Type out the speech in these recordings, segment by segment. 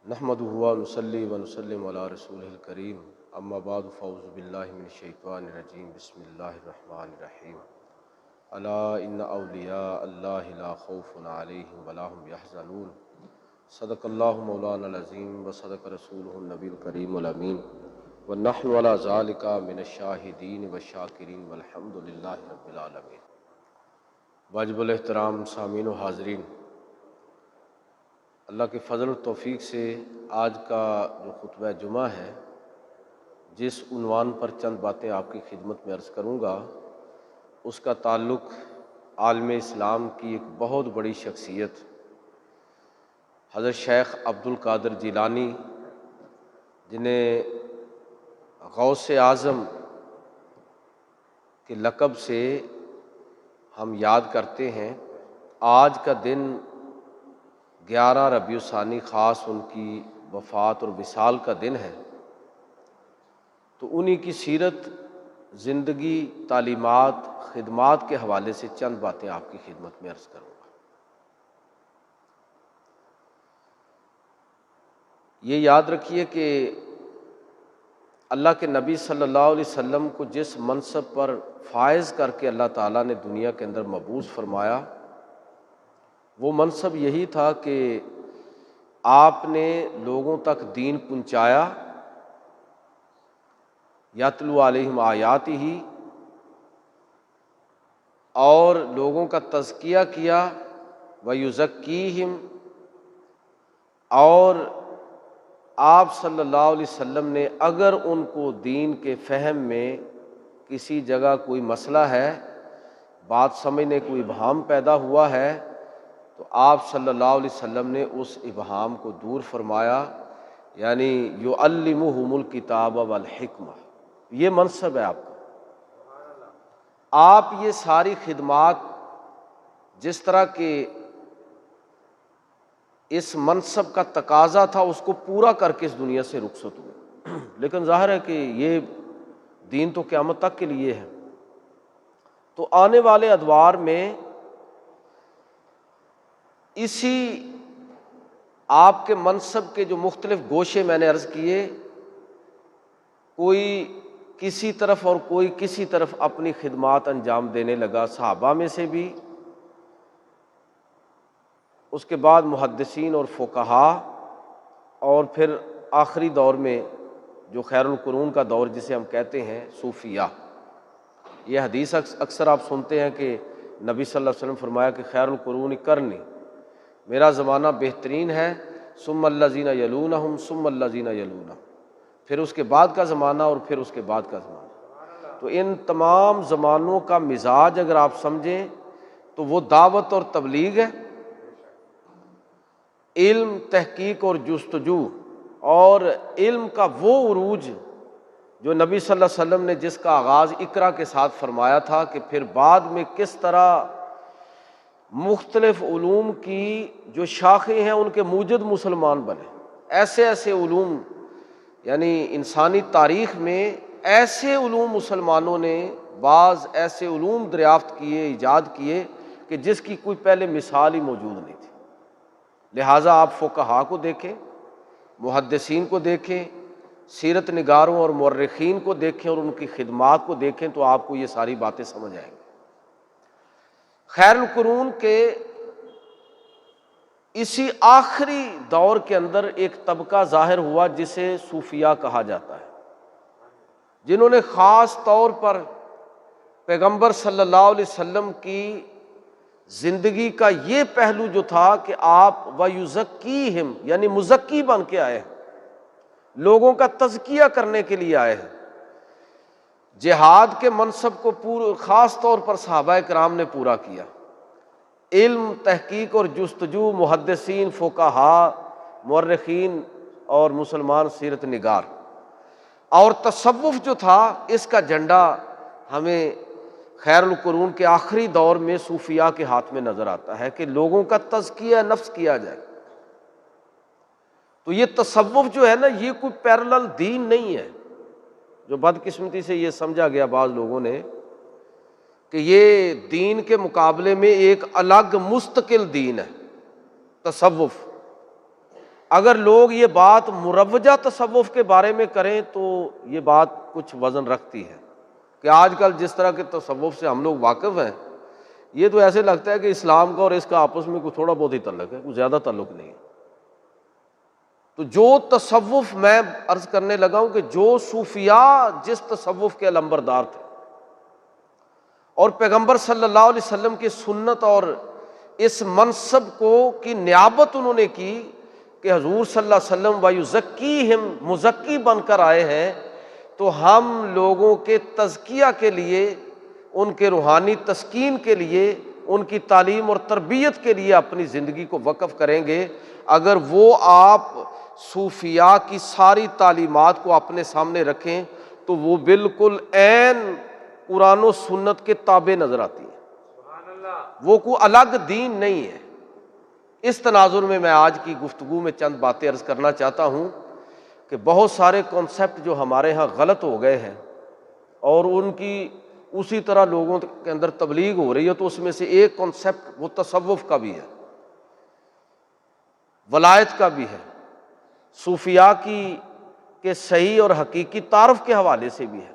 نحمدہ و نصلی و نسلم علی رسولہ الکریم، اما بعد فاعوذ باللہ من الشیطان الرجیم، بسم اللہ الرحمن الرحیم۔ الا ان اولیاء اللہ لا خوف علیہم ولا هم یحزنون، صدق اللہ مولانا العظیم و صدق رسولہ النبی الکریم الامین، ونحن علی ذلک من الشاہدین والشاکرین والحمد للہ رب العالمین۔ واجب الاحترام سامعین و حاضرین، اللہ کے فضل و توفیق سے آج کا جو خطبہ جمعہ ہے، جس عنوان پر چند باتیں آپ کی خدمت میں عرض کروں گا، اس کا تعلق عالم اسلام کی ایک بہت بڑی شخصیت حضرت شیخ عبد القادر جیلانی، جنہیں غوث اعظم کے لقب سے ہم یاد کرتے ہیں۔ آج کا دن 11 ربیع الثانی خاص ان کی وفات اور وصال کا دن ہے، تو انہی کی سیرت، زندگی، تعلیمات، خدمات کے حوالے سے چند باتیں آپ کی خدمت میں عرض کروں گا۔ یہ یاد رکھیے کہ اللہ کے نبی صلی اللہ علیہ وسلم کو جس منصب پر فائز کر کے اللہ تعالیٰ نے دنیا کے اندر مبعوث فرمایا، وہ منصب یہی تھا کہ آپ نے لوگوں تک دین پہنچایا، یتلو علیہم آیاتہ، اور لوگوں کا تزکیہ کیا، ویزکیہم، اور آپ صلی اللہ علیہ وسلم نے اگر ان کو دین کے فہم میں کسی جگہ کوئی مسئلہ ہے، بات سمجھنے کوئی ابہام پیدا ہوا ہے، تو آپ صلی اللہ علیہ وسلم نے اس ابہام کو دور فرمایا، یعنی یعلمہم الکتاب والحکمہ۔ یہ منصب ہے آپ کا۔ آپ یہ ساری خدمات جس طرح کہ اس منصب کا تقاضا تھا، اس کو پورا کر کے اس دنیا سے رخصت ہوئے، لیکن ظاہر ہے کہ یہ دین تو قیامت تک کے لیے ہے۔ تو آنے والے ادوار میں اسی آپ کے منصب کے جو مختلف گوشے میں نے عرض کیے، کوئی کسی طرف اور کوئی کسی طرف اپنی خدمات انجام دینے لگا، صحابہ میں سے بھی، اس کے بعد محدثین اور فقہا، اور پھر آخری دور میں جو خیر القرون کا دور جسے ہم کہتے ہیں، صوفیہ۔ یہ حدیث اکثر آپ سنتے ہیں کہ نبی صلی اللہ علیہ وسلم فرمایا کہ خیر القرون قرنی، میرا زمانہ بہترین ہے، ثم الذین یلونہم ثم الذین یلونہم، پھر اس کے بعد کا زمانہ اور پھر اس کے بعد کا زمانہ۔ تو ان تمام زمانوں کا مزاج اگر آپ سمجھیں تو وہ دعوت اور تبلیغ ہے، علم، تحقیق اور جستجو، اور علم کا وہ عروج جو نبی صلی اللہ علیہ وسلم نے جس کا آغاز اقرا کے ساتھ فرمایا تھا، کہ پھر بعد میں کس طرح مختلف علوم کی جو شاخیں ہیں ان کے موجد مسلمان بنے۔ ایسے ایسے علوم، یعنی انسانی تاریخ میں ایسے علوم مسلمانوں نے بعض ایسے علوم دریافت کیے، ایجاد کیے کہ جس کی کوئی پہلے مثال ہی موجود نہیں تھی۔ لہٰذا آپ فقہا کو دیکھیں، محدثین کو دیکھیں، سیرت نگاروں اور مورخین کو دیکھیں اور ان کی خدمات کو دیکھیں، تو آپ کو یہ ساری باتیں سمجھ آئیں گی۔ خیر القرون کے اسی آخری دور کے اندر ایک طبقہ ظاہر ہوا جسے صوفیہ کہا جاتا ہے، جنہوں نے خاص طور پر پیغمبر صلی اللہ علیہ وسلم کی زندگی کا یہ پہلو جو تھا کہ آپ وَيُزَكِّيهِمْ، یعنی مزکی بن کے آئے ہیں، لوگوں کا تزکیہ کرنے کے لیے آئے ہیں۔ جہاد کے منصب کو خاص طور پر صحابہ کرام نے پورا کیا۔ علم، تحقیق اور جستجو، محدثین، فقہا، مورخین اور مسلمان سیرت نگار، اور تصوف جو تھا، اس کا جھنڈا ہمیں خیر القرون کے آخری دور میں صوفیاء کے ہاتھ میں نظر آتا ہے کہ لوگوں کا تزکیہ نفس کیا جائے۔ تو یہ تصوف جو ہے نا، یہ کوئی پیرلل دین نہیں ہے، جو بدقسمتی سے یہ سمجھا گیا بعض لوگوں نے کہ یہ دین کے مقابلے میں ایک الگ مستقل دین ہے تصوف۔ اگر لوگ یہ بات مروجہ تصوف کے بارے میں کریں تو یہ بات کچھ وزن رکھتی ہے کہ آج کل جس طرح کے تصوف سے ہم لوگ واقف ہیں، یہ تو ایسے لگتا ہے کہ اسلام کا اور اس کا آپس میں کوئی تھوڑا بہت ہی تعلق ہے، کوئی زیادہ تعلق نہیں ہے۔ تو جو تصوف میں عرض کرنے لگا ہوں کہ جو صوفیاء جس تصوف کے علمبردار تھے اور پیغمبر صلی اللہ علیہ وسلم کی سنت اور اس منصب کو کی نیابت انہوں نے کی کہ حضور صلی اللہ علیہ وسلم وَيُزَكِّيهِمْ مزکی بن کر آئے ہیں، تو ہم لوگوں کے تزکیہ کے لیے، ان کے روحانی تسکین کے لیے، ان کی تعلیم اور تربیت کے لیے اپنی زندگی کو وقف کریں گے۔ اگر وہ آپ صوفیاء کی ساری تعلیمات کو اپنے سامنے رکھیں تو وہ بالکل عین قرآن و سنت کے تابع نظر آتی ہے، وہ کوئی الگ دین نہیں ہے۔ اس تناظر میں آج کی گفتگو میں چند باتیں عرض کرنا چاہتا ہوں کہ بہت سارے کانسیپٹ جو ہمارے ہاں غلط ہو گئے ہیں اور ان کی اسی طرح لوگوں کے اندر تبلیغ ہو رہی ہے، تو اس میں سے ایک کانسیپٹ وہ تصوف کا بھی ہے، ولایت کا بھی ہے، صوفیاء کی کے صحیح اور حقیقی تعارف کے حوالے سے بھی ہے،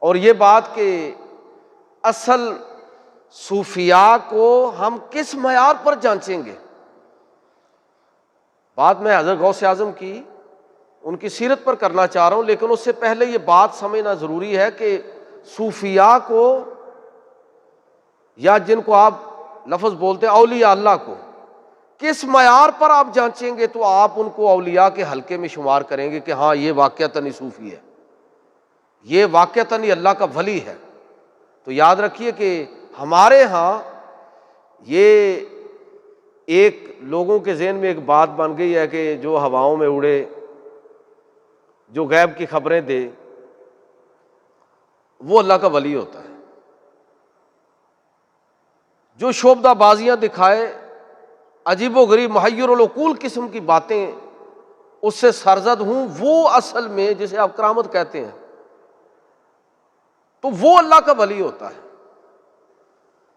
اور یہ بات کہ اصل صوفیاء کو ہم کس معیار پر جانچیں گے۔ بات میں حضرت غوث اعظم کی ان کی سیرت پر کرنا چاہ رہا ہوں، لیکن اس سے پہلے یہ بات سمجھنا ضروری ہے کہ صوفیاء کو یا جن کو آپ لفظ بولتے ہیں اولیاء اللہ کو کس معیار پر آپ جانچیں گے تو آپ ان کو اولیاء کے حلقے میں شمار کریں گے کہ ہاں یہ واقعتاً صوفی ہے، یہ واقعتاً اللہ کا ولی ہے۔ تو یاد رکھیے کہ ہمارے ہاں یہ ایک لوگوں کے ذہن میں ایک بات بن گئی ہے کہ جو ہواؤں میں اڑے، جو غیب کی خبریں دے، وہ اللہ کا ولی ہوتا ہے۔ جو شعبدہ بازیاں دکھائے، عجیب و غریب محیر العقول قسم کی باتیں اس سے سرزد ہوں، وہ اصل میں جسے آپ کرامت کہتے ہیں، تو وہ اللہ کا ولی ہوتا ہے۔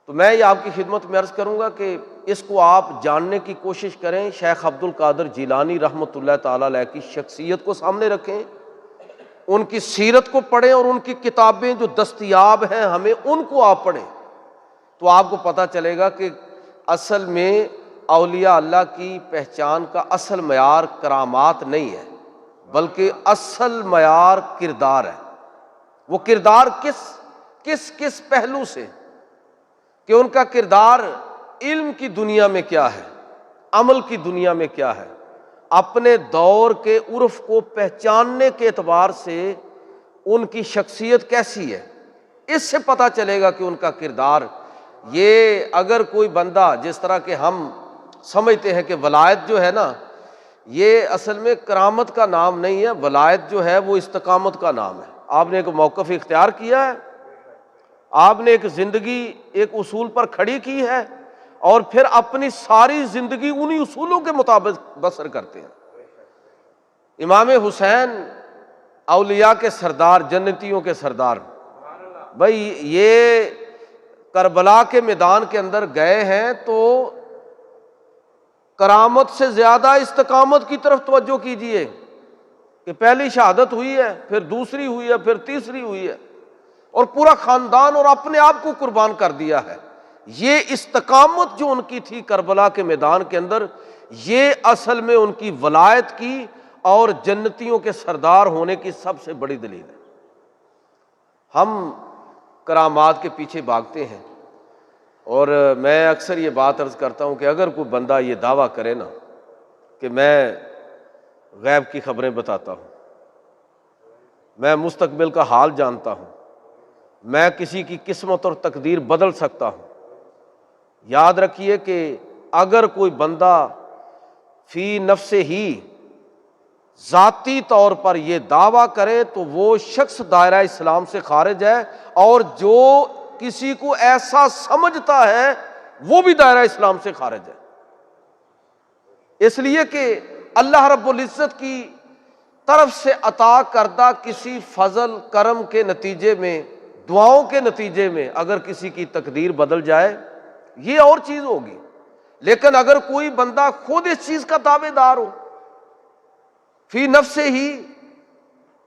تو میں یہ آپ کی خدمت میں عرض کروں گا کہ اس کو آپ جاننے کی کوشش کریں، شیخ عبد القادر جیلانی رحمۃ اللہ تعالیٰ علیہ کی شخصیت کو سامنے رکھیں، ان کی سیرت کو پڑھیں اور ان کی کتابیں جو دستیاب ہیں ہمیں ان کو آپ پڑھیں، تو آپ کو پتہ چلے گا کہ اصل میں اولیاء اللہ کی پہچان کا اصل معیار کرامات نہیں ہے، بلکہ اصل معیار کردار ہے۔ وہ کردار کس پہلو سے، کہ ان کا کردار علم کی دنیا میں کیا ہے، عمل کی دنیا میں کیا ہے، اپنے دور کے عرف کو پہچاننے کے اعتبار سے ان کی شخصیت کیسی ہے، اس سے پتہ چلے گا کہ ان کا کردار۔ یہ اگر کوئی بندہ جس طرح کہ ہم سمجھتے ہیں کہ ولایت جو ہے نا، یہ اصل میں کرامت کا نام نہیں ہے، ولایت جو ہے وہ استقامت کا نام ہے۔ آپ نے ایک موقف اختیار کیا ہے، آپ نے ایک زندگی ایک اصول پر کھڑی کی ہے اور پھر اپنی ساری زندگی انہی اصولوں کے مطابق بسر کرتے ہیں۔ امام حسین اولیاء کے سردار، جنتیوں کے سردار، بھائی یہ کربلا کے میدان کے اندر گئے ہیں تو کرامت سے زیادہ استقامت کی طرف توجہ کیجئے کہ پہلی شہادت ہوئی ہے، پھر دوسری ہوئی ہے، پھر تیسری ہوئی ہے، اور پورا خاندان اور اپنے آپ کو قربان کر دیا ہے۔ یہ استقامت جو ان کی تھی کربلا کے میدان کے اندر، یہ اصل میں ان کی ولایت کی اور جنتیوں کے سردار ہونے کی سب سے بڑی دلیل ہے۔ ہم کرامات کے پیچھے بھاگتے ہیں، اور میں اکثر یہ بات عرض کرتا ہوں کہ اگر کوئی بندہ یہ دعویٰ کرے نا کہ میں غیب کی خبریں بتاتا ہوں، میں مستقبل کا حال جانتا ہوں، میں کسی کی قسمت اور تقدیر بدل سکتا ہوں، یاد رکھیے کہ اگر کوئی بندہ فی نفس ہی ذاتی طور پر یہ دعویٰ کرے تو وہ شخص دائرہ اسلام سے خارج ہے، اور جو کسی کو ایسا سمجھتا ہے وہ بھی دائرہ اسلام سے خارج ہے۔ اس لیے کہ اللہ رب العزت کی طرف سے عطا کردہ کسی فضل کرم کے نتیجے میں، دعاؤں کے نتیجے میں اگر کسی کی تقدیر بدل جائے یہ اور چیز ہوگی، لیکن اگر کوئی بندہ خود اس چیز کا دعوے دار ہو، فی نفسہ ہی،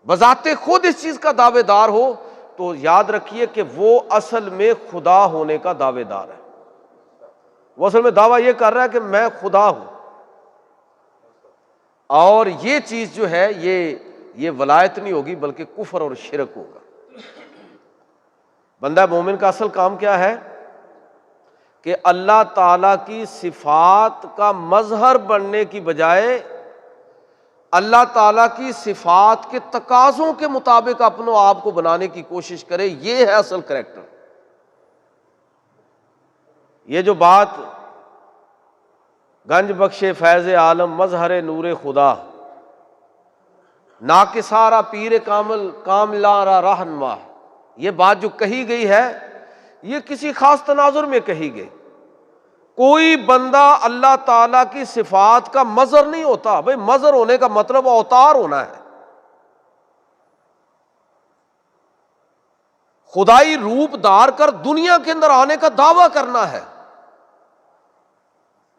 بذات خود اس چیز کا دعوے دار ہو، تو یاد رکھیے کہ وہ اصل میں خدا ہونے کا دعوے دار ہے۔ وہ اصل میں دعویٰ یہ کر رہا ہے کہ میں خدا ہوں، اور یہ چیز جو ہے یہ ولایت نہیں ہوگی بلکہ کفر اور شرک ہوگا۔ بندہ مومن کا اصل کام کیا ہے؟ کہ اللہ تعالیٰ کی صفات کا مظہر بننے کی بجائے اللہ تعالیٰ کی صفات کے تقاضوں کے مطابق اپنے آپ کو بنانے کی کوشش کرے، یہ ہے اصل کریکٹر۔ یہ جو بات گنج بخش فیض عالم مظہر نور خدا ناکسارا پیر کامل کاملارا رہنما، یہ بات جو کہی گئی ہے یہ کسی خاص تناظر میں کہی گئی۔ کوئی بندہ اللہ تعالیٰ کی صفات کا مظہر نہیں ہوتا۔ بھئی مظہر ہونے کا مطلب اوتار ہونا ہے، خدائی روپ دار کر دنیا کے اندر آنے کا دعویٰ کرنا ہے۔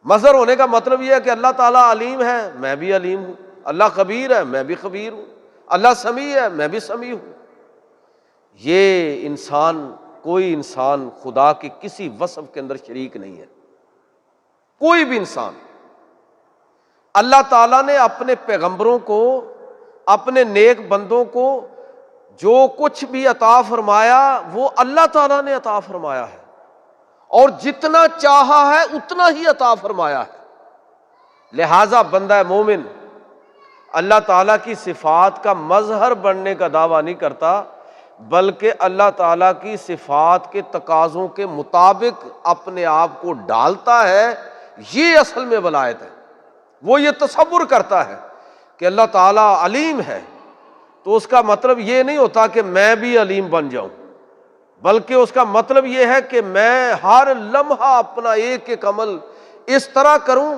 مظہر ہونے کا مطلب یہ ہے کہ اللہ تعالیٰ علیم ہے، میں بھی علیم ہوں، اللہ خبیر ہے، میں بھی خبیر ہوں، اللہ سمیع ہے، میں بھی سمیع ہوں۔ یہ کوئی انسان خدا کے کسی وصف کے اندر شریک نہیں ہے، کوئی بھی انسان۔ اللہ تعالیٰ نے اپنے پیغمبروں کو، اپنے نیک بندوں کو جو کچھ بھی عطا فرمایا وہ اللہ تعالیٰ نے عطا فرمایا ہے، اور جتنا چاہا ہے اتنا ہی عطا فرمایا ہے۔ لہذا بندہ مومن اللہ تعالیٰ کی صفات کا مظہر بننے کا دعویٰ نہیں کرتا، بلکہ اللہ تعالیٰ کی صفات کے تقاضوں کے مطابق اپنے آپ کو ڈالتا ہے۔ یہ اصل میں ولایت ہے۔ وہ یہ تصور کرتا ہے کہ اللہ تعالیٰ علیم ہے، تو اس کا مطلب یہ نہیں ہوتا کہ میں بھی علیم بن جاؤں، بلکہ اس کا مطلب یہ ہے کہ میں ہر لمحہ اپنا ایک ایک عمل اس طرح کروں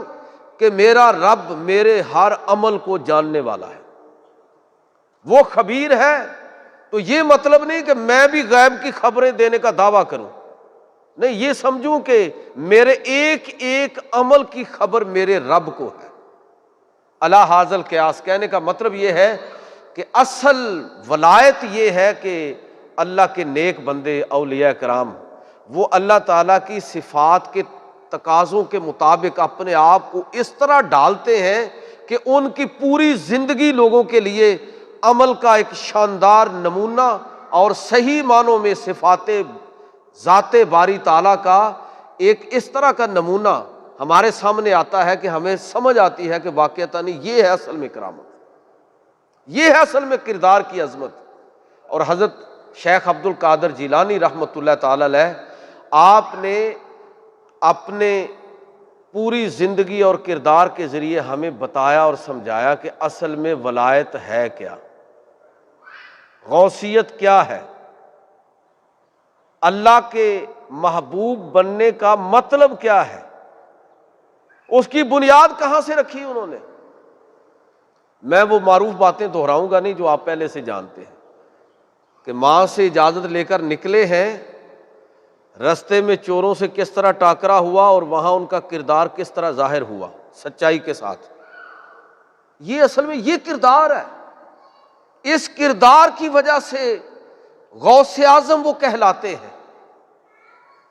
کہ میرا رب میرے ہر عمل کو جاننے والا ہے، وہ خبیر ہے۔ تو یہ مطلب نہیں کہ میں بھی غیب کی خبریں دینے کا دعویٰ کروں، نہیں، یہ سمجھوں کہ میرے ایک ایک عمل کی خبر میرے رب کو ہے۔ الا حاضل قیاس کہنے کا مطلب یہ ہے کہ اصل ولایت یہ ہے کہ اللہ کے نیک بندے اولیاء کرام وہ اللہ تعالیٰ کی صفات کے تقاضوں کے مطابق اپنے آپ کو اس طرح ڈالتے ہیں کہ ان کی پوری زندگی لوگوں کے لیے عمل کا ایک شاندار نمونہ اور صحیح معنوں میں صفات ذات باری تعالیٰ کا ایک اس طرح کا نمونہ ہمارے سامنے آتا ہے کہ ہمیں سمجھ آتی ہے کہ واقعتاً یہ ہے اصل میں کرامت، یہ ہے اصل میں کردار کی عظمت۔ اور حضرت شیخ عبد القادر جیلانی رحمۃ اللہ تعالی علیہ، آپ نے اپنے پوری زندگی اور کردار کے ذریعے ہمیں بتایا اور سمجھایا کہ اصل میں ولایت ہے کیا، غوثیت کیا ہے، اللہ کے محبوب بننے کا مطلب کیا ہے، اس کی بنیاد کہاں سے رکھی انہوں نے۔ میں وہ معروف باتیں دہراؤں گا نہیں جو آپ پہلے سے جانتے ہیں کہ ماں سے اجازت لے کر نکلے ہیں، رستے میں چوروں سے کس طرح ٹاکرا ہوا اور وہاں ان کا کردار کس طرح ظاہر ہوا سچائی کے ساتھ۔ یہ اصل میں یہ کردار ہے، اس کردار کی وجہ سے غوث اعظم وہ کہلاتے ہیں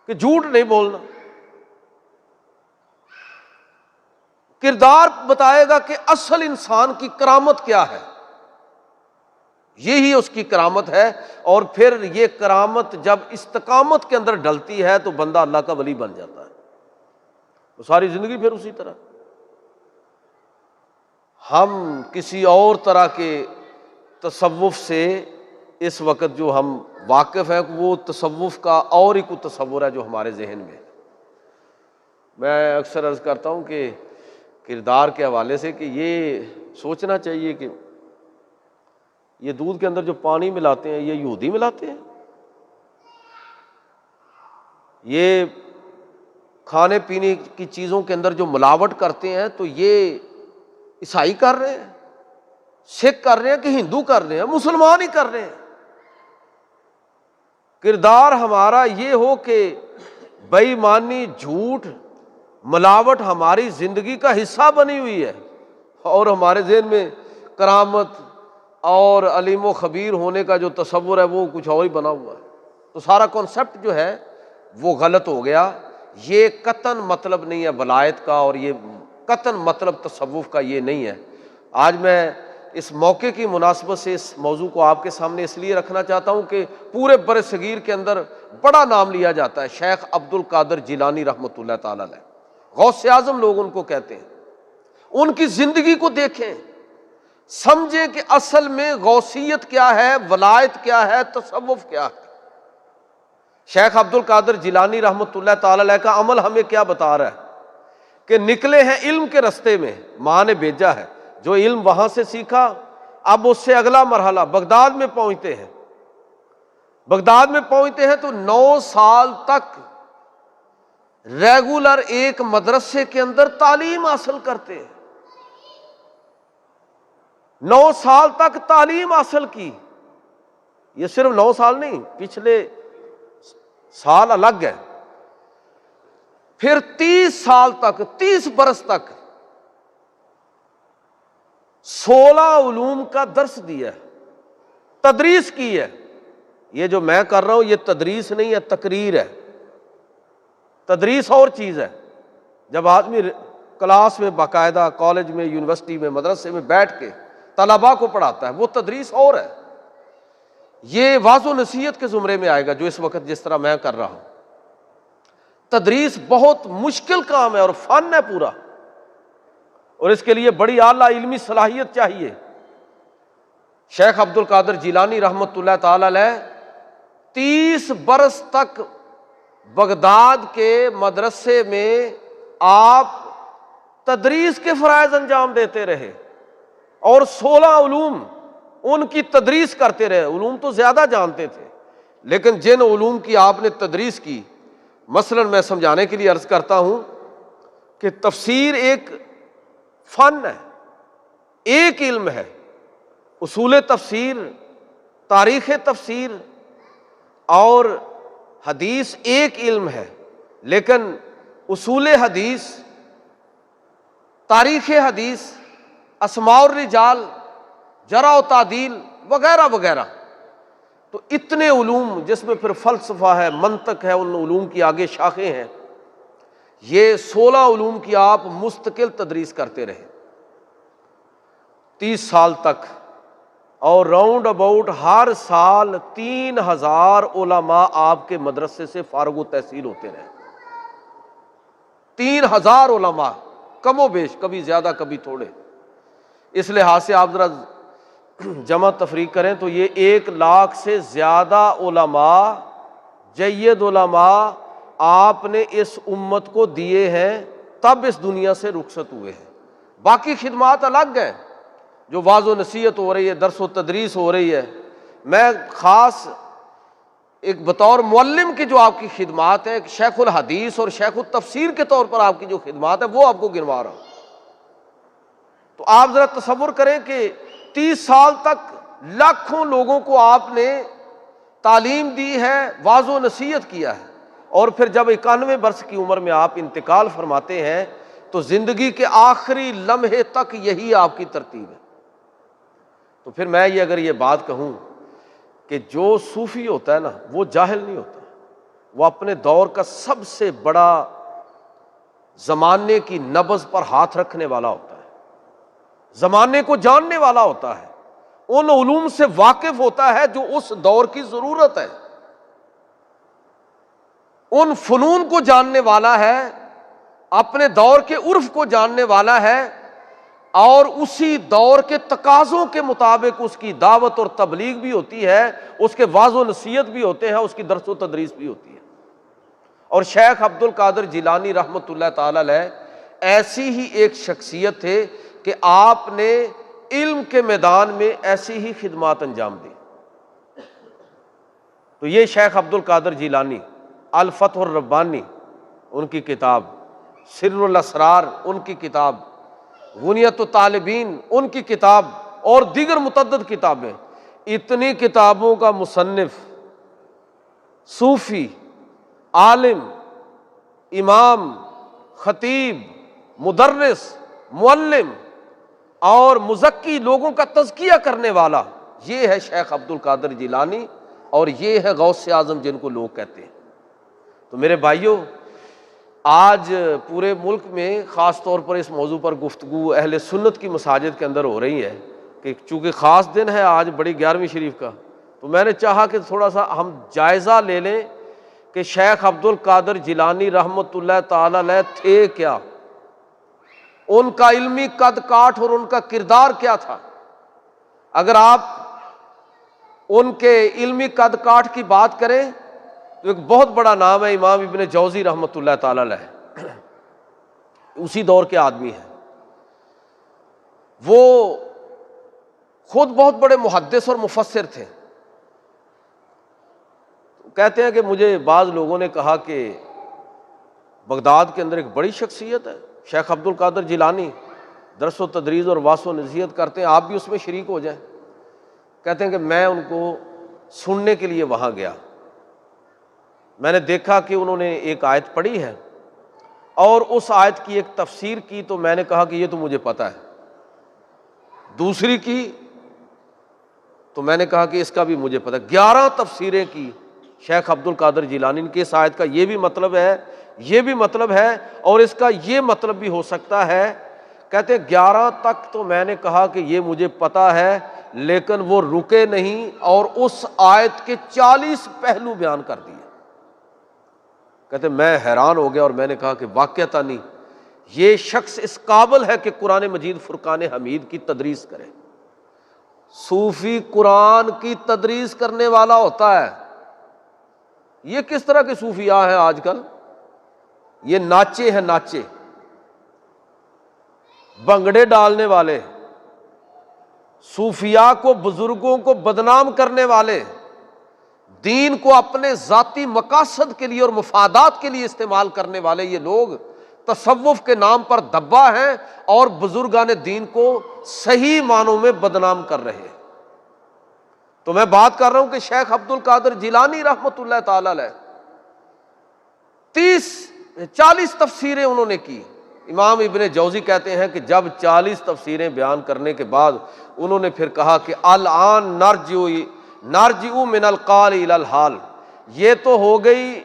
کہ جھوٹ نہیں بولنا۔ کردار بتائے گا کہ اصل انسان کی کرامت کیا ہے، یہی اس کی کرامت ہے۔ اور پھر یہ کرامت جب استقامت کے اندر ڈلتی ہے تو بندہ اللہ کا ولی بن جاتا ہے، تو ساری زندگی پھر اسی طرح۔ ہم کسی اور طرح کے تصوف سے اس وقت جو ہم واقف ہیں وہ تصوف کا اور ہی کوئی تصور ہے جو ہمارے ذہن میں ہے۔ میں اکثر عرض کرتا ہوں کہ کردار کے حوالے سے کہ یہ سوچنا چاہیے کہ یہ دودھ کے اندر جو پانی ملاتے ہیں یہ یہودی ملاتے ہیں، یہ کھانے پینے کی چیزوں کے اندر جو ملاوٹ کرتے ہیں تو یہ عیسائی کر رہے ہیں، سکھ کر رہے ہیں کہ ہندو کر رہے ہیں، مسلمان ہی کر رہے ہیں۔ کردار ہمارا یہ ہو کہ بے ایمانی، جھوٹ، ملاوٹ ہماری زندگی کا حصہ بنی ہوئی ہے، اور ہمارے ذہن میں کرامت اور علیم و خبیر ہونے کا جو تصور ہے وہ کچھ اور ہی بنا ہوا ہے۔ تو سارا کانسیپٹ جو ہے وہ غلط ہو گیا۔ یہ قطعاً مطلب نہیں ہے ولایت کا، اور یہ قطعاً مطلب تصوف کا یہ نہیں ہے۔ آج میں اس موقع کی مناسبت سے اس موضوع کو آپ کے سامنے اس لیے رکھنا چاہتا ہوں کہ پورے بر صغیر کے اندر بڑا نام لیا جاتا ہے، شیخ عبد القادر جیلانی رحمۃ اللہ تعالی علیہ، غوث اعظم لوگ ان کو کہتے ہیں۔ ان کی زندگی کو دیکھیں، سمجھیں کہ اصل میں غوثیت کیا ہے، ولایت کیا ہے، تصوف کیا ہے۔ شیخ عبد القادر جیلانی رحمۃ اللہ تعالی علیہ کا عمل ہمیں کیا بتا رہا ہے کہ نکلے ہیں علم کے رستے میں، ماں نے بھیجا ہے، جو علم وہاں سے سیکھا اب اس سے اگلا مرحلہ بغداد میں پہنچتے ہیں۔ بغداد میں پہنچتے ہیں تو 9 سال تک ریگولر ایک مدرسے کے اندر تعلیم حاصل کرتے ہیں۔ 9 سال تک تعلیم حاصل کی۔ یہ صرف 9 سال نہیں، پچھلے سال الگ ہے۔ پھر 30 سال تک، 30 برس تک 16 علوم کا درس دیا ہے، تدریس کی ہے۔ یہ جو میں کر رہا ہوں یہ تدریس نہیں ہے، تقریر ہے۔ تدریس اور چیز ہے، جب آدمی کلاس میں باقاعدہ کالج میں، یونیورسٹی میں، مدرسے میں بیٹھ کے طلباء کو پڑھاتا ہے، وہ تدریس اور ہے۔ یہ واعظ و نصیحت کے زمرے میں آئے گا، جو اس وقت جس طرح میں کر رہا ہوں۔ تدریس بہت مشکل کام ہے اور فن ہے پورا، اور اس کے لیے بڑی اعلیٰ علمی صلاحیت چاہیے۔ شیخ عبد القادر جیلانی رحمۃ اللہ تعالی علیہ 30 برس تک بغداد کے مدرسے میں آپ تدریس کے فرائض انجام دیتے رہے، اور 16 علوم ان کی تدریس کرتے رہے۔ علوم تو زیادہ جانتے تھے، لیکن جن علوم کی آپ نے تدریس کی، مثلا میں سمجھانے کے لیے عرض کرتا ہوں کہ تفسیر ایک فن ہے، ایک علم ہے۔ اصول تفسیر، تاریخ تفسیر اور حدیث ایک علم ہے، لیکن اصول حدیث، تاریخ حدیث، اسماء الرجال، جرح و تعدیل وغیرہ وغیرہ، تو اتنے علوم، جس میں پھر فلسفہ ہے، منطق ہے، ان علوم کی آگے شاخیں ہیں۔ یہ 16 علوم کی آپ مستقل تدریس کرتے رہے 30 سال تک، اور راؤنڈ اباؤٹ ہر سال 3000 علماء آپ کے مدرسے سے فارغ و تحصیل ہوتے رہے۔ 3000 علماء، کم و بیش، کبھی زیادہ کبھی تھوڑے۔ اس لحاظ سے آپ ذرا جمع تفریق کریں تو یہ 1 لاکھ سے زیادہ علماء، جید علماء آپ نے اس امت کو دیے ہیں، تب اس دنیا سے رخصت ہوئے ہیں۔ باقی خدمات الگ ہیں، جو واعظ و نصیحت ہو رہی ہے، درس و تدریس ہو رہی ہے۔ میں خاص ایک بطور معلم کی جو آپ کی خدمات ہیں، شیخ الحدیث اور شیخ التفسیر کے طور پر آپ کی جو خدمات ہیں، وہ آپ کو گنوا رہا ہوں۔ تو آپ ذرا تصور کریں کہ 30 سال تک لاکھوں لوگوں کو آپ نے تعلیم دی ہے، واعظ و نصیحت کیا ہے، اور پھر جب 91 برس کی عمر میں آپ انتقال فرماتے ہیں تو زندگی کے آخری لمحے تک یہی آپ کی ترتیب ہے۔ تو پھر میں اگر یہ بات کہوں کہ جو صوفی ہوتا ہے نا، وہ جاہل نہیں ہوتا، وہ اپنے دور کا سب سے بڑا زمانے کی نبض پر ہاتھ رکھنے والا ہوتا ہے، زمانے کو جاننے والا ہوتا ہے، ان علوم سے واقف ہوتا ہے جو اس دور کی ضرورت ہے، ان فنون کو جاننے والا ہے، اپنے دور کے عرف کو جاننے والا ہے، اور اسی دور کے تقاضوں کے مطابق اس کی دعوت اور تبلیغ بھی ہوتی ہے، اس کے واعظ و نصیحت بھی ہوتے ہیں، اس کی درس و تدریس بھی ہوتی ہے۔ اور شیخ عبد القادر جیلانی رحمۃ اللہ تعالی علیہ ایسی ہی ایک شخصیت تھے کہ آپ نے علم کے میدان میں ایسی ہی خدمات انجام دی۔ تو یہ شیخ عبد القادر جیلانی، الفتح الربانی ان کی کتاب، سر الاسرار ان کی کتاب، غنیت الطالبین ان کی کتاب، اور دیگر متعدد کتابیں، اتنی کتابوں کا مصنف، صوفی، عالم، امام، خطیب، مدرس، معلم اور مزکی، لوگوں کا تزکیہ کرنے والا، یہ ہے شیخ عبد القادر جیلانی، اور یہ ہے غوث اعظم جن کو لوگ کہتے ہیں۔ تو میرے بھائیوں، آج پورے ملک میں خاص طور پر اس موضوع پر گفتگو اہل سنت کی مساجد کے اندر ہو رہی ہے کہ چونکہ خاص دن ہے آج بڑی 11ویں شریف کا، تو میں نے چاہا کہ تھوڑا سا ہم جائزہ لے لیں کہ شیخ عبد القادر جیلانی رحمۃ اللہ تعالی علیہ تھے کیا، ان کا علمی قد کاٹ اور ان کا کردار کیا تھا۔ اگر آپ ان کے علمی قد کاٹ کی بات کریں تو ایک بہت بڑا نام ہے امام ابن جوزی رحمۃ اللہ تعالی علیہ، اسی دور کے آدمی ہیں۔ وہ خود بہت بڑے محدث اور مفسر تھے۔ کہتے ہیں کہ مجھے بعض لوگوں نے کہا کہ بغداد کے اندر ایک بڑی شخصیت ہے شیخ عبد القادر جیلانی، درس و تدریس اور واس و نصیحت کرتے ہیں، آپ بھی اس میں شریک ہو جائیں۔ کہتے ہیں کہ میں ان کو سننے کے لیے وہاں گیا، میں نے دیکھا کہ انہوں نے ایک آیت پڑھی ہے اور اس آیت کی ایک تفسیر کی، تو میں نے کہا کہ یہ تو مجھے پتہ ہے۔ دوسری کی تو میں نے کہا کہ اس کا بھی مجھے پتہ ہے۔ 11 تفسیریں کی شیخ عبد القادر جیلانی نے کہ اس آیت کا یہ بھی مطلب ہے، یہ بھی مطلب ہے، اور اس کا یہ مطلب بھی ہو سکتا ہے۔ کہتے 11 تک تو میں نے کہا کہ یہ مجھے پتہ ہے، لیکن وہ رکے نہیں اور اس آیت کے 40 پہلو بیان کر دیے۔ کہتے میں حیران ہو گیا اور میں نے کہا کہ واقعتاً نہیں، یہ شخص اس قابل ہے کہ قرآن مجید فرقان حمید کی تدریس کرے۔ صوفی قرآن کی تدریس کرنے والا ہوتا ہے۔ یہ کس طرح کے صوفیاء ہیں آج کل؟ یہ ناچے ہیں، ناچے، بنگڑے ڈالنے والے، صوفیاء کو، بزرگوں کو بدنام کرنے والے، دین کو اپنے ذاتی مقاصد کے لیے اور مفادات کے لیے استعمال کرنے والے یہ لوگ تصوف کے نام پر دبا ہیں اور بزرگان دین کو صحیح معنوں میں بدنام کر رہے ہیں۔ تو میں بات کر رہا ہوں کہ شیخ عبد القادر جیلانی رحمۃ اللہ تعالی علیہ 40 تفسیریں انہوں نے کی۔ امام ابن جوزی کہتے ہیں کہ جب 40 تفسیریں بیان کرنے کے بعد انہوں نے پھر کہا کہ الآن نرجع من القال الی الحال، یہ تو ہو گئی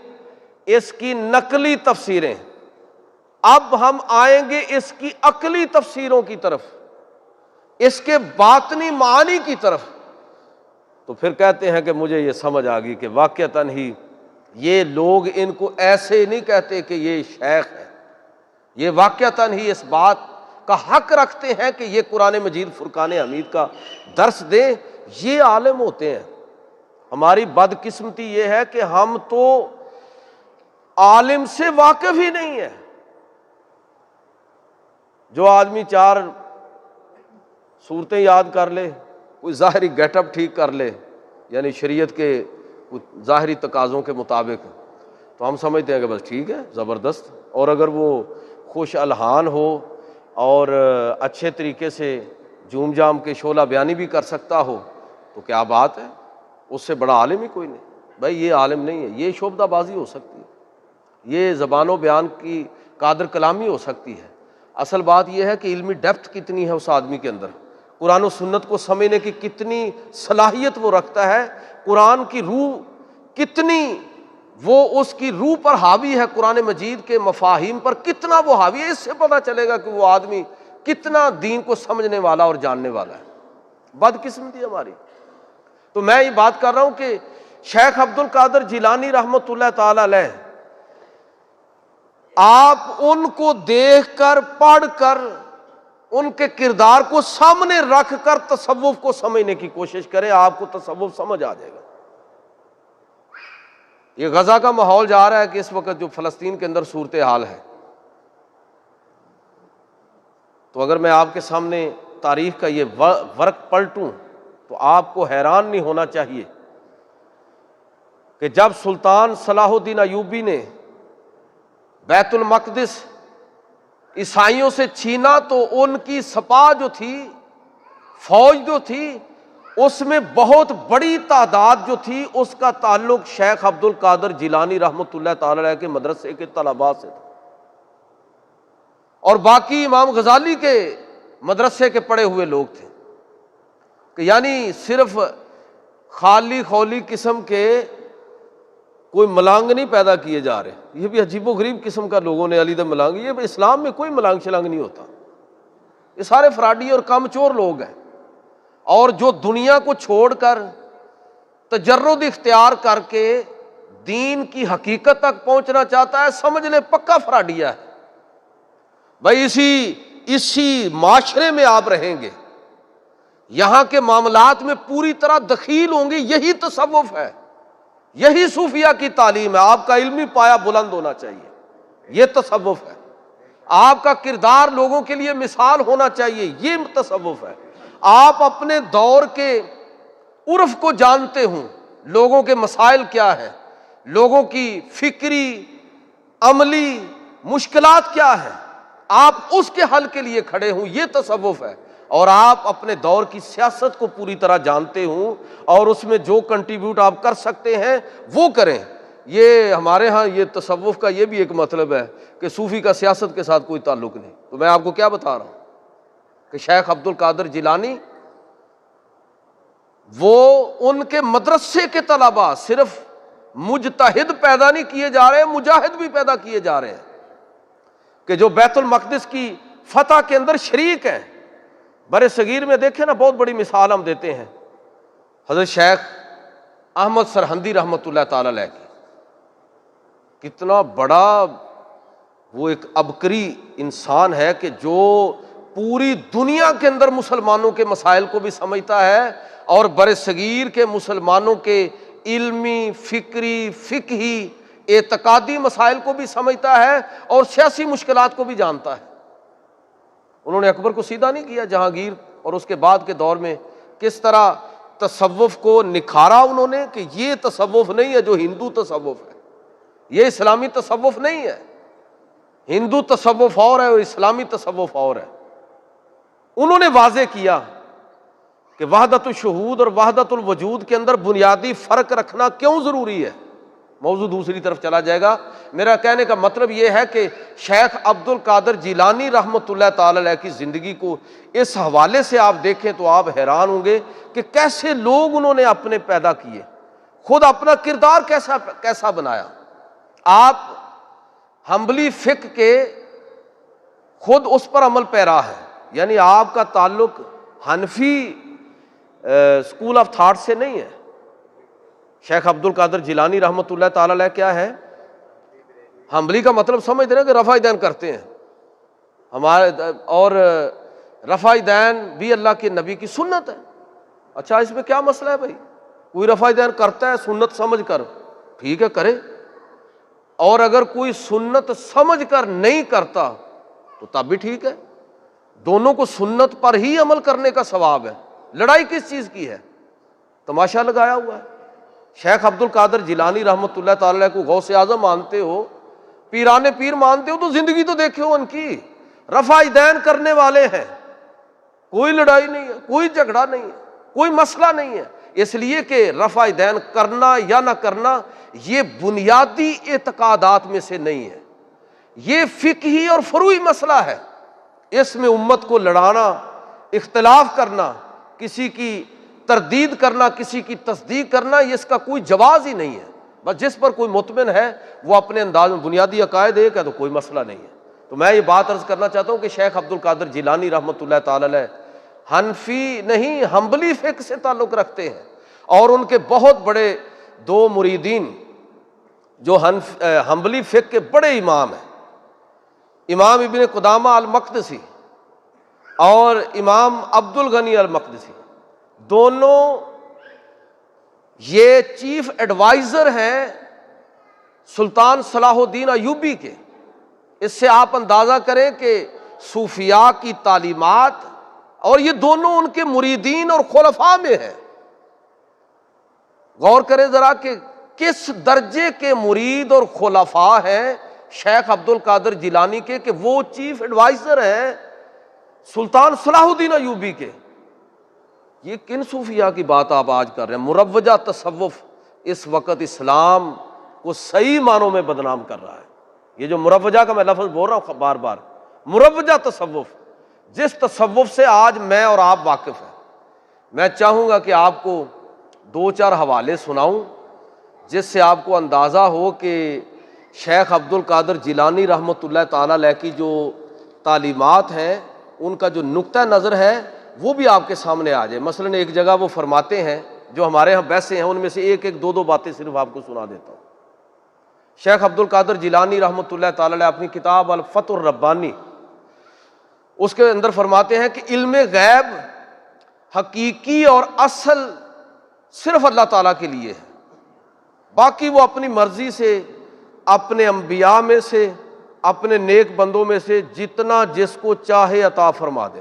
اس کی نقلی تفسیریں، اب ہم آئیں گے اس کی عقلی تفسیروں کی طرف، اس کے باطنی معانی کی طرف۔ تو پھر کہتے ہیں کہ مجھے یہ سمجھ آ گئی کہ واقعتاً ہی یہ لوگ ان کو ایسے نہیں کہتے کہ یہ شیخ ہے، یہ واقعتاً ہی اس بات کا حق رکھتے ہیں کہ یہ قرآن مجید فرقان حمید کا درس دیں، یہ عالم ہوتے ہیں۔ ہماری بدقسمتی یہ ہے کہ ہم تو عالم سے واقف ہی نہیں ہے۔ جو آدمی 4 صورتیں یاد کر لے، کوئی ظاہری گیٹ اپ ٹھیک کر لے، یعنی شریعت کے ظاہری تقاضوں کے مطابق، تو ہم سمجھتے ہیں کہ بس ٹھیک ہے، زبردست۔ اور اگر وہ خوش الحان ہو اور اچھے طریقے سے جوم جام کے شعلہ بیانی بھی کر سکتا ہو تو کیا بات ہے، اس سے بڑا عالم ہی کوئی نہیں۔ بھائی یہ عالم نہیں ہے، یہ شعبدہ بازی ہو سکتی ہے، یہ زبان و بیان کی قادر کلامی ہو سکتی ہے۔ اصل بات یہ ہے کہ علمی ڈیپتھ کتنی ہے اس آدمی کے اندر، قرآن و سنت کو سمجھنے کی کتنی صلاحیت وہ رکھتا ہے، قرآن کی روح کتنی وہ اس کی روح پر حاوی ہے، قرآن مجید کے مفاہیم پر کتنا وہ حاوی ہے۔ اس سے پتہ چلے گا کہ وہ آدمی کتنا دین کو سمجھنے والا اور جاننے والا ہے۔ بدقسمتی ہماری۔ تو میں یہ بات کر رہا ہوں کہ شیخ عبد القادر جیلانی رحمۃ اللہ تعالی علیہ، آپ ان کو دیکھ کر، پڑھ کر، ان کے کردار کو سامنے رکھ کر تصوف کو سمجھنے کی کوشش کریں، آپ کو تصوف سمجھ آ جائے گا۔ یہ غزہ کا ماحول جا رہا ہے کہ اس وقت جو فلسطین کے اندر صورتحال ہے، تو اگر میں آپ کے سامنے تاریخ کا یہ ورق پلٹوں تو آپ کو حیران نہیں ہونا چاہیے کہ جب سلطان صلاح الدین ایوبی نے بیت المقدس عیسائیوں سے چھینا تو ان کی سپاہ جو تھی، فوج جو تھی، اس میں بہت بڑی تعداد جو تھی اس کا تعلق شیخ عبد القادر جیلانی رحمۃ اللہ تعالی علیہ کے مدرسے کے طلباء سے تھا۔ اور باقی امام غزالی کے مدرسے کے پڑھے ہوئے لوگ تھے، کہ یعنی صرف خالی خولی قسم کے کوئی ملانگ نہیں پیدا کیے جا رہے. یہ بھی عجیب و غریب قسم کا لوگوں نے علی دہ ملانگ، یہ اسلام میں کوئی ملانگ شلانگ نہیں ہوتا، یہ سارے فراڈی اور کم چور لوگ ہیں. اور جو دنیا کو چھوڑ کر تجرد اختیار کر کے دین کی حقیقت تک پہنچنا چاہتا ہے، سمجھ لیں پکا فراڈیا ہے. بھائی اسی معاشرے میں آپ رہیں گے، یہاں کے معاملات میں پوری طرح دخیل ہوں گے، یہی تصوف ہے، یہی صوفیہ کی تعلیم ہے. آپ کا علمی پایہ بلند ہونا چاہیے، یہ تصوف ہے. آپ کا کردار لوگوں کے لیے مثال ہونا چاہیے، یہ تصوف ہے. آپ اپنے دور کے عرف کو جانتے ہوں، لوگوں کے مسائل کیا ہیں، لوگوں کی فکری عملی مشکلات کیا ہیں، آپ اس کے حل کے لیے کھڑے ہوں، یہ تصوف ہے. اور آپ اپنے دور کی سیاست کو پوری طرح جانتے ہوں اور اس میں جو کنٹریبیوٹ آپ کر سکتے ہیں وہ کریں. یہ ہمارے ہاں یہ تصوف کا یہ بھی ایک مطلب ہے کہ صوفی کا سیاست کے ساتھ کوئی تعلق نہیں. تو میں آپ کو کیا بتا رہا ہوں کہ شیخ عبد القادر جیلانی وہ ان کے مدرسے کے طلباء صرف مجتہد پیدا نہیں کیے جا رہے، مجاہد بھی پیدا کیے جا رہے ہیں، کہ جو بیت المقدس کی فتح کے اندر شریک ہیں. برے صغیر میں دیکھیں نا، بہت بڑی مثال ہم دیتے ہیں حضرت شیخ احمد سرہندی رحمۃ اللہ تعالی علیہ کی. کتنا بڑا وہ ایک عبقری انسان ہے کہ جو پوری دنیا کے اندر مسلمانوں کے مسائل کو بھی سمجھتا ہے اور برے صغیر کے مسلمانوں کے علمی، فکری، فقہی، اعتقادی مسائل کو بھی سمجھتا ہے اور سیاسی مشکلات کو بھی جانتا ہے. انہوں نے اکبر کو سیدھا نہیں کیا، جہانگیر اور اس کے بعد کے دور میں کس طرح تصوف کو نکھارا انہوں نے کہ یہ تصوف نہیں ہے جو ہندو تصوف ہے، یہ اسلامی تصوف نہیں ہے. ہندو تصوف اور ہے اور اسلامی تصوف اور ہے. انہوں نے واضح کیا کہ وحدت الشہود اور وحدت الوجود کے اندر بنیادی فرق رکھنا کیوں ضروری ہے. موضوع دوسری طرف چلا جائے گا. میرا کہنے کا مطلب یہ ہے کہ شیخ عبد القادر جیلانی رحمۃ اللہ تعالی علیہ کی زندگی کو اس حوالے سے آپ دیکھیں تو آپ حیران ہوں گے کہ کیسے لوگ انہوں نے اپنے پیدا کیے، خود اپنا کردار کیسا بنایا. آپ حنبلی فقہ کے خود اس پر عمل پیرا ہے، یعنی آپ کا تعلق حنفی اسکول آف تھاٹ سے نہیں ہے. شیخ عبد القادر جیلانی رحمۃ اللہ تعالی علیہ کیا ہے؟ حنبلی کا مطلب سمجھ رہے ہیں کہ رفع دین کرتے ہیں ہمارے، اور رفع دین بھی اللہ کے نبی کی سنت ہے. اچھا اس میں کیا مسئلہ ہے بھائی؟ کوئی رفع دین کرتا ہے سنت سمجھ کر، ٹھیک ہے کرے، اور اگر کوئی سنت سمجھ کر نہیں کرتا تو تب بھی ٹھیک ہے. دونوں کو سنت پر ہی عمل کرنے کا ثواب ہے. لڑائی کس چیز کی ہے؟ تماشا لگایا ہوا ہے. شیخ عبد القادر جیلانی رحمۃ اللہ تعالی کو غوث اعظم مانتے ہو، پیران پیر مانتے ہو، تو زندگی تو دیکھے ہو ان کی. رفع دین کرنے والے ہیں، کوئی لڑائی نہیں ہے، کوئی جھگڑا نہیں ہے، کوئی مسئلہ نہیں ہے. اس لیے کہ رفع دین کرنا یا نہ کرنا یہ بنیادی اعتقادات میں سے نہیں ہے، یہ فقہی اور فروعی مسئلہ ہے. اس میں امت کو لڑانا، اختلاف کرنا، کسی کی تردید کرنا، کسی کی تصدیق کرنا، یہ اس کا کوئی جواز ہی نہیں ہے. بس جس پر کوئی مطمئن ہے وہ اپنے انداز میں بنیادی عقائد ایک ہے تو کوئی مسئلہ نہیں ہے. تو میں یہ بات عرض کرنا چاہتا ہوں کہ شیخ عبد القادر جیلانی رحمۃ اللہ تعالی علیہ حنفی نہیں حنبلی فقہ سے تعلق رکھتے ہیں، اور ان کے بہت بڑے دو مریدین جو حنبلی فقہ کے بڑے امام ہیں، امام ابن قدامہ المقدسی اور امام عبد الغنی المقدسی، دونوں یہ چیف ایڈوائزر ہیں سلطان صلاح الدین ایوبی کے. اس سے آپ اندازہ کریں کہ صوفیاء کی تعلیمات، اور یہ دونوں ان کے مریدین اور خلفاء میں ہیں. غور کریں ذرا کہ کس درجے کے مرید اور خلفاء ہیں شیخ عبد القادر جیلانی کے کہ وہ چیف ایڈوائزر ہیں سلطان صلاح الدین ایوبی کے. یہ کن صوفیاء کی بات آپ آج کر رہے ہیں؟ مروجہ تصوف اس وقت اسلام کو صحیح معنوں میں بدنام کر رہا ہے. یہ جو مروجہ کا میں لفظ بول رہا ہوں بار بار، مروجہ تصوف، جس تصوف سے آج میں اور آپ واقف ہیں۔ میں چاہوں گا کہ آپ کو 2-4 حوالے سناؤں جس سے آپ کو اندازہ ہو کہ شیخ عبد القادر جیلانی رحمۃ اللہ تعالیٰ علیہ کی جو تعلیمات ہیں، ان کا جو نقطہ نظر ہے وہ بھی آپ کے سامنے آ جائے۔ مثلاً ایک جگہ وہ فرماتے ہیں، جو ہمارے ہاں بحثیں ہیں ان میں سے ایک 2 باتیں صرف آپ کو سنا دیتا ہوں۔ شیخ عبد القادر جیلانی رحمۃ اللہ تعالیٰ علیہ اپنی کتاب الفتح الربانی، اس کے اندر فرماتے ہیں کہ علم غیب حقیقی اور اصل صرف اللہ تعالیٰ کے لیے ہے، باقی وہ اپنی مرضی سے اپنے انبیاء میں سے، اپنے نیک بندوں میں سے جتنا جس کو چاہے عطا فرما دے۔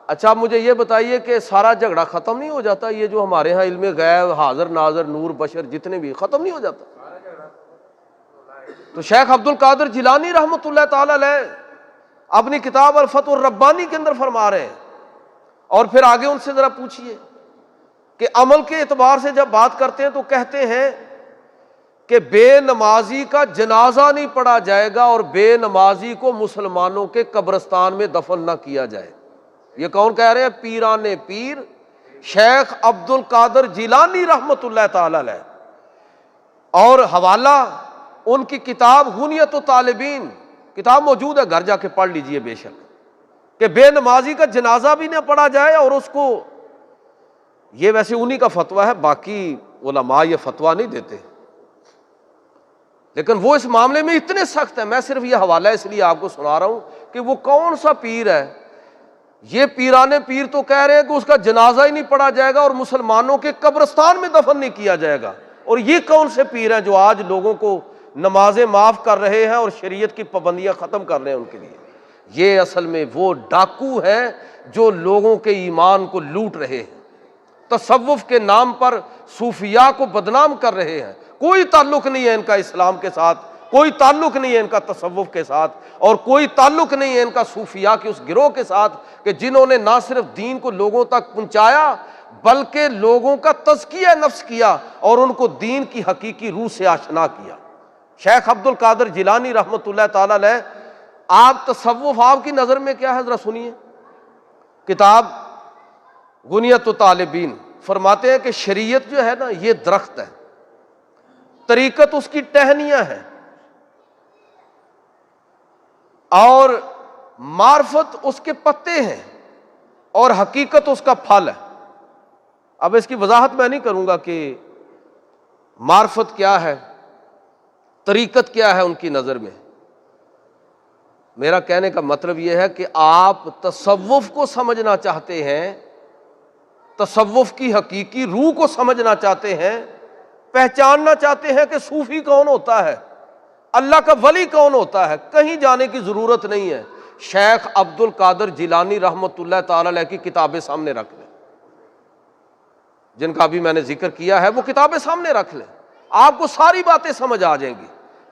اچھا مجھے یہ بتائیے کہ سارا جھگڑا ختم نہیں ہو جاتا؟ یہ جو ہمارے ہاں علم غیب، حاضر ناظر، نور بشر جتنے بھی، ختم نہیں ہو جاتا؟ تو شیخ عبد القادر جیلانی رحمۃ اللہ تعالی علیہ اپنی کتاب الفتح الربانی کے اندر فرما رہے ہیں، اور پھر آگے ان سے ذرا پوچھئے کہ عمل کے اعتبار سے جب بات کرتے ہیں تو کہتے ہیں کہ بے نمازی کا جنازہ نہیں پڑھا جائے گا اور بے نمازی کو مسلمانوں کے قبرستان میں دفن نہ کیا جائے۔ یہ کون کہہ رہے ہیں؟ پیران پیر شیخ عبد القادر جیلانی رحمۃ اللہ تعالی علیہ، اور حوالہ ان کی کتاب غنیت الطالبین، کتاب موجود ہے، گھر جا کے پڑھ لیجئے بے شک، کہ بے نمازی کا جنازہ بھی نہ پڑھا جائے، اور اس کو، یہ ویسے انہی کا فتویٰ ہے، باقی علماء یہ فتویٰ نہیں دیتے، لیکن وہ اس معاملے میں اتنے سخت ہیں۔ میں صرف یہ حوالہ اس لیے آپ کو سنا رہا ہوں کہ وہ کون سا پیر ہے؟ یہ پیران پیر تو کہہ رہے ہیں کہ اس کا جنازہ ہی نہیں پڑھا جائے گا اور مسلمانوں کے قبرستان میں دفن نہیں کیا جائے گا، اور یہ کون سے پیر ہیں جو آج لوگوں کو نمازیں معاف کر رہے ہیں اور شریعت کی پابندیاں ختم کر رہے ہیں ان کے لیے؟ یہ اصل میں وہ ڈاکو ہیں جو لوگوں کے ایمان کو لوٹ رہے ہیں، تصوف کے نام پر صوفیاء کو بدنام کر رہے ہیں۔ کوئی تعلق نہیں ہے ان کا اسلام کے ساتھ، کوئی تعلق نہیں ہے ان کا تصوف کے ساتھ، اور کوئی تعلق نہیں ہے ان کا صوفیاء کے اس گروہ کے ساتھ کہ جنہوں نے نہ صرف دین کو لوگوں تک پہنچایا بلکہ لوگوں کا تزکیہ نفس کیا اور ان کو دین کی حقیقی روح سے آشنا کیا۔ شیخ عبد القادر جیلانی رحمۃ اللہ تعالی علیہ، آپ تصوف آپ کی نظر میں کیا ہے ذرا سنیے۔ کتاب غنیت الطالبین فرماتے ہیں کہ شریعت جو ہے نا یہ درخت ہے، طریقت اس کی ٹہنیاں ہیں، اور معرفت اس کے پتے ہیں، اور حقیقت اس کا پھل ہے۔ اب اس کی وضاحت میں نہیں کروں گا کہ معرفت کیا ہے، طریقت کیا ہے ان کی نظر میں۔ میرا کہنے کا مطلب یہ ہے کہ آپ تصوف کو سمجھنا چاہتے ہیں، تصوف کی حقیقی روح کو سمجھنا چاہتے ہیں، پہچاننا چاہتے ہیں کہ صوفی کون ہوتا ہے، اللہ کا ولی کون ہوتا ہے، کہیں جانے کی ضرورت نہیں ہے، شیخ عبد القادر جیلانی رحمۃ اللہ تعالی علیہ کی کتابیں سامنے رکھ لیں، جن کا بھی میں نے ذکر کیا ہے وہ کتابیں سامنے رکھ لیں، آپ کو ساری باتیں سمجھ آ جائیں گی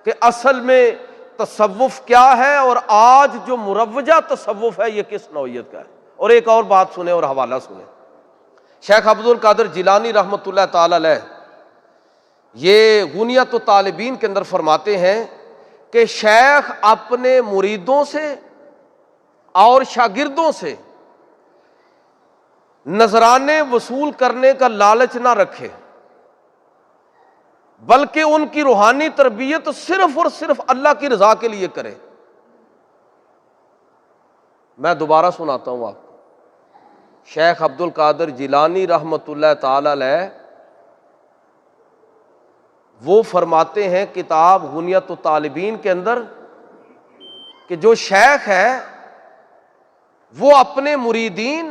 کہ اصل میں تصوف کیا ہے اور آج جو مروجہ تصوف ہے یہ کس نوعیت کا ہے۔ اور ایک اور بات سنیں اور حوالہ سنیں۔ شیخ عبد القادر جیلانی رحمۃ اللہ تعالی علیہ یہ غنیت الطالبین کے اندر فرماتے ہیں کہ شیخ اپنے مریدوں سے اور شاگردوں سے نذرانے وصول کرنے کا لالچ نہ رکھے، بلکہ ان کی روحانی تربیت صرف اور صرف اللہ کی رضا کے لیے کرے۔ میں دوبارہ سناتا ہوں آپ کو۔ شیخ عبد القادر جیلانی رحمۃ اللہ تعالی علیہ وہ فرماتے ہیں کتاب غنیت الطالبین کے اندر کہ جو شیخ ہے وہ اپنے مریدین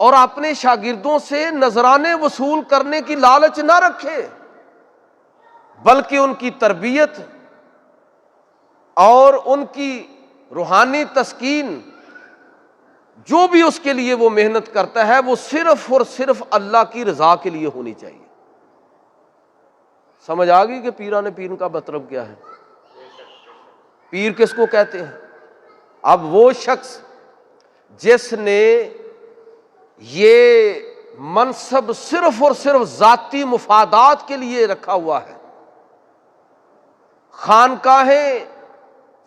اور اپنے شاگردوں سے نذرانے وصول کرنے کی لالچ نہ رکھے، بلکہ ان کی تربیت اور ان کی روحانی تسکین جو بھی اس کے لیے وہ محنت کرتا ہے وہ صرف اور صرف اللہ کی رضا کے لیے ہونی چاہیے۔ سمجھ آ گئی کہ پیران پیر کا مطلب کیا ہے؟ پیر کس کو کہتے ہیں؟ اب وہ شخص جس نے یہ منصب صرف اور صرف ذاتی مفادات کے لیے رکھا ہوا ہے، خانقاہیں